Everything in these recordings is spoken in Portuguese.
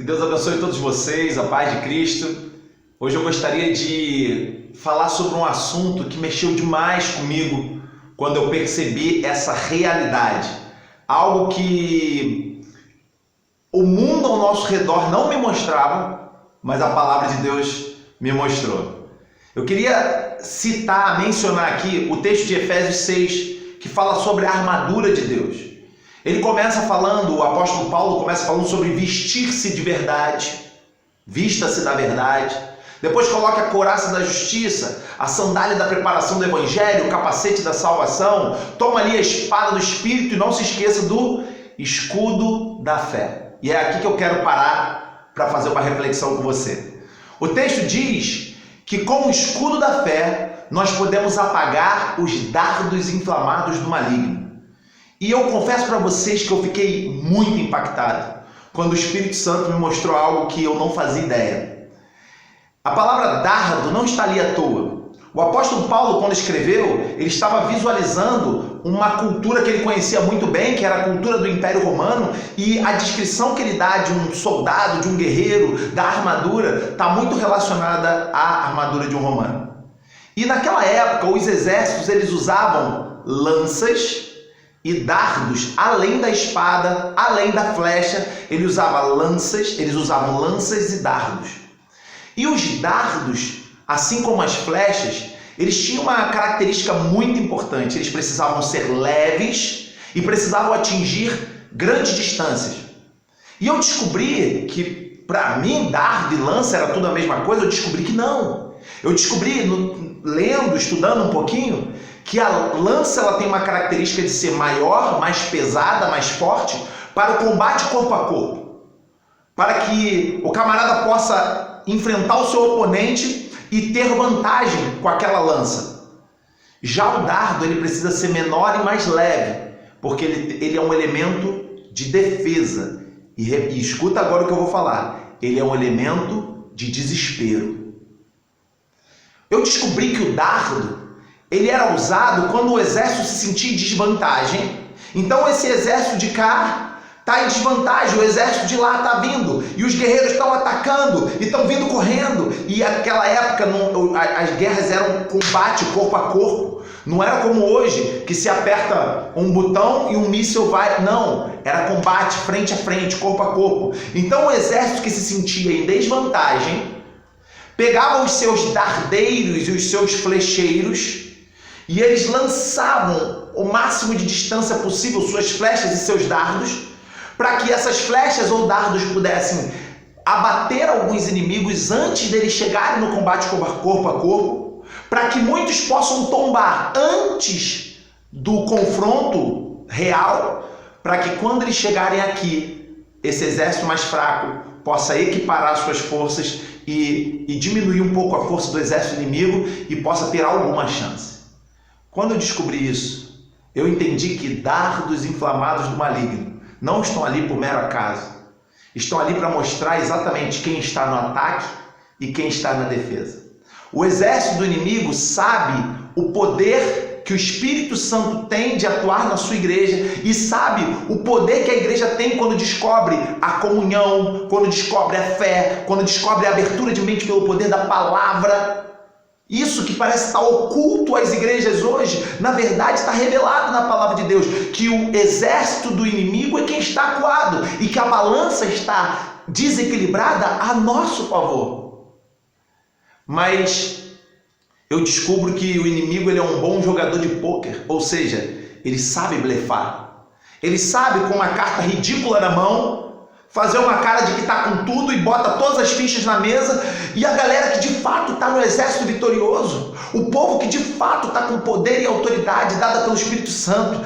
Que Deus abençoe todos vocês, a paz de Cristo. Hoje eu gostaria de falar sobre um assunto que mexeu demais comigo quando eu percebi essa realidade. Algo que o mundo ao nosso redor não me mostrava, mas a palavra de Deus me mostrou. Eu queria mencionar aqui o texto de Efésios 6, que fala sobre a armadura de Deus. Ele começa falando, o apóstolo Paulo começa falando sobre vestir-se de verdade, vista-se da verdade. Depois coloca a couraça da justiça, a sandália da preparação do evangelho, o capacete da salvação. Toma ali a espada do Espírito e não se esqueça do escudo da fé. E é aqui que eu quero parar para fazer uma reflexão com você. O texto diz que com o escudo da fé nós podemos apagar os dardos inflamados do maligno. E eu confesso para vocês que eu fiquei muito impactado quando o Espírito Santo me mostrou algo que eu não fazia ideia. A palavra dardo não está ali à toa. O apóstolo Paulo, quando escreveu, ele estava visualizando uma cultura que ele conhecia muito bem, que era a cultura do Império Romano, e a descrição que ele dá de um soldado, de um guerreiro, da armadura, está muito relacionada à armadura de um romano. E naquela época, os exércitos eles usavam lanças e dardos, além da espada, além da flecha, eles usavam lanças e dardos. E os dardos, assim como as flechas, eles tinham uma característica muito importante. Eles precisavam ser leves e precisavam atingir grandes distâncias. E eu descobri que, para mim, dardo e lança era tudo a mesma coisa. Eu descobri que não. Eu descobri, lendo, estudando um pouquinho, que a lança ela tem uma característica de ser maior, mais pesada, mais forte, para o combate corpo a corpo. Para que o camarada possa enfrentar o seu oponente e ter vantagem com aquela lança. Já o dardo ele precisa ser menor e mais leve, porque ele é um elemento de defesa. E escuta agora o que eu vou falar. Ele é um elemento de desespero. Eu descobri que o dardo ele era usado quando o exército se sentia em desvantagem. Então esse exército de cá está em desvantagem, o exército de lá está vindo, e os guerreiros estão atacando, e estão vindo correndo, e naquela época as guerras eram combate corpo a corpo, não era como hoje, que se aperta um botão e um míssil vai, não, era combate frente a frente, corpo a corpo. Então o exército que se sentia em desvantagem, pegava os seus dardeiros e os seus flecheiros, e eles lançavam o máximo de distância possível suas flechas e seus dardos, para que essas flechas ou dardos pudessem abater alguns inimigos antes deles chegarem no combate corpo a corpo, para que muitos possam tombar antes do confronto real, para que quando eles chegarem aqui, esse exército mais fraco possa equiparar suas forças e diminuir um pouco a força do exército inimigo e possa ter alguma chance. Quando eu descobri isso, eu entendi que dardos inflamados do maligno não estão ali por mero acaso. Estão ali para mostrar exatamente quem está no ataque e quem está na defesa. O exército do inimigo sabe o poder que o Espírito Santo tem de atuar na sua igreja e sabe o poder que a igreja tem quando descobre a comunhão, quando descobre a fé, quando descobre a abertura de mente pelo poder da palavra. Isso que parece estar oculto às igrejas hoje, na verdade está revelado na palavra de Deus, que o exército do inimigo é quem está acuado e que a balança está desequilibrada a nosso favor. Mas eu descubro que o inimigo ele é um bom jogador de pôquer, ou seja, ele sabe blefar. Ele sabe com uma carta ridícula na mão fazer uma cara de que está com tudo e bota todas as fichas na mesa, e a galera que de fato está no exército vitorioso, o povo que de fato está com poder e autoridade dada pelo Espírito Santo,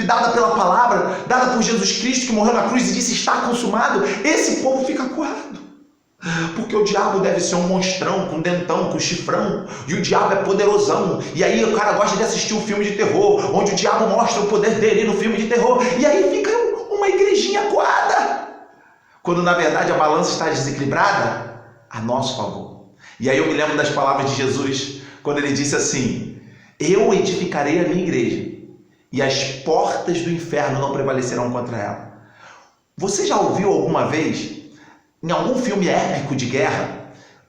dada pela palavra, dada por Jesus Cristo que morreu na cruz e disse está consumado, esse povo fica acuado. Porque o diabo deve ser um monstrão, com dentão, com chifrão, e o diabo é poderosão, e aí o cara gosta de assistir um filme de terror, onde o diabo mostra o poder dele no filme de terror, e aí fica uma igrejinha acuada. Quando na verdade a balança está desequilibrada a nosso favor. E aí eu me lembro das palavras de Jesus, quando ele disse assim: eu edificarei a minha igreja, e as portas do inferno não prevalecerão contra ela. Você já ouviu alguma vez em algum filme épico de guerra,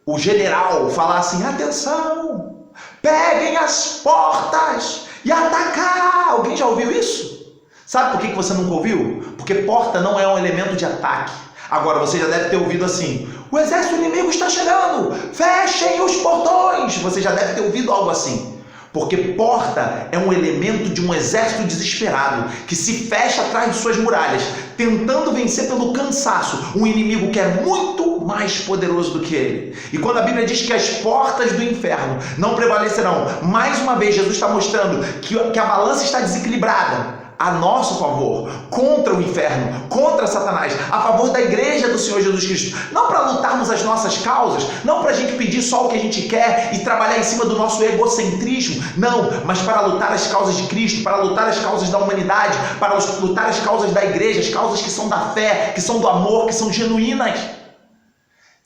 o general fala assim: atenção, peguem as portas e atacar. Alguém já ouviu isso? Sabe por que você nunca ouviu? Porque porta não é um elemento de ataque. Agora, você já deve ter ouvido assim: o exército inimigo está chegando, fechem os portões. Você já deve ter ouvido algo assim. Porque porta é um elemento de um exército desesperado, que se fecha atrás de suas muralhas, tentando vencer pelo cansaço um inimigo que é muito mais poderoso do que ele. E quando a Bíblia diz que as portas do inferno não prevalecerão, mais uma vez Jesus está mostrando que a balança está desequilibrada a nosso favor, contra o inferno, contra Satanás, a favor da igreja do Senhor Jesus Cristo. Não para lutarmos as nossas causas, não para a gente pedir só o que a gente quer e trabalhar em cima do nosso egocentrismo, não, mas para lutar as causas de Cristo, para lutar as causas da humanidade, para lutar as causas da igreja, as causas que são da fé, que são do amor, que são genuínas.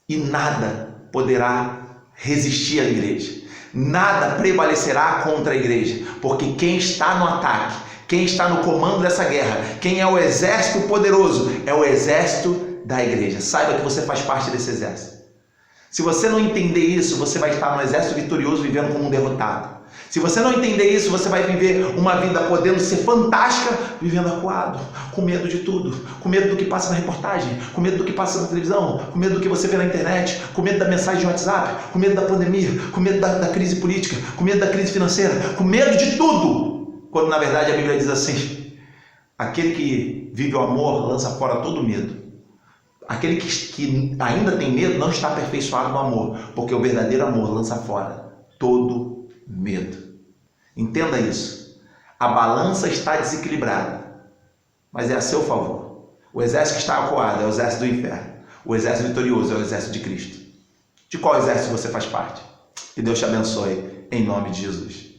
E nada poderá resistir à igreja, nada prevalecerá contra a igreja, porque quem está no ataque, quem está no comando dessa guerra, quem é o exército poderoso, é o exército da igreja. Saiba que você faz parte desse exército. Se você não entender isso, você vai estar no exército vitorioso vivendo como um derrotado. Se você não entender isso, você vai viver uma vida podendo ser fantástica, vivendo acuado, com medo de tudo, com medo do que passa na reportagem, com medo do que passa na televisão, com medo do que você vê na internet, com medo da mensagem de WhatsApp, com medo da pandemia, com medo da crise política, com medo da crise financeira, com medo de tudo. Quando na verdade a Bíblia diz assim: aquele que vive o amor lança fora todo medo. Aquele que ainda tem medo não está aperfeiçoado no amor, porque o verdadeiro amor lança fora todo medo. Entenda isso. A balança está desequilibrada, mas é a seu favor. O exército que está acuado é o exército do inferno. O exército vitorioso é o exército de Cristo. De qual exército você faz parte? Que Deus te abençoe, em nome de Jesus.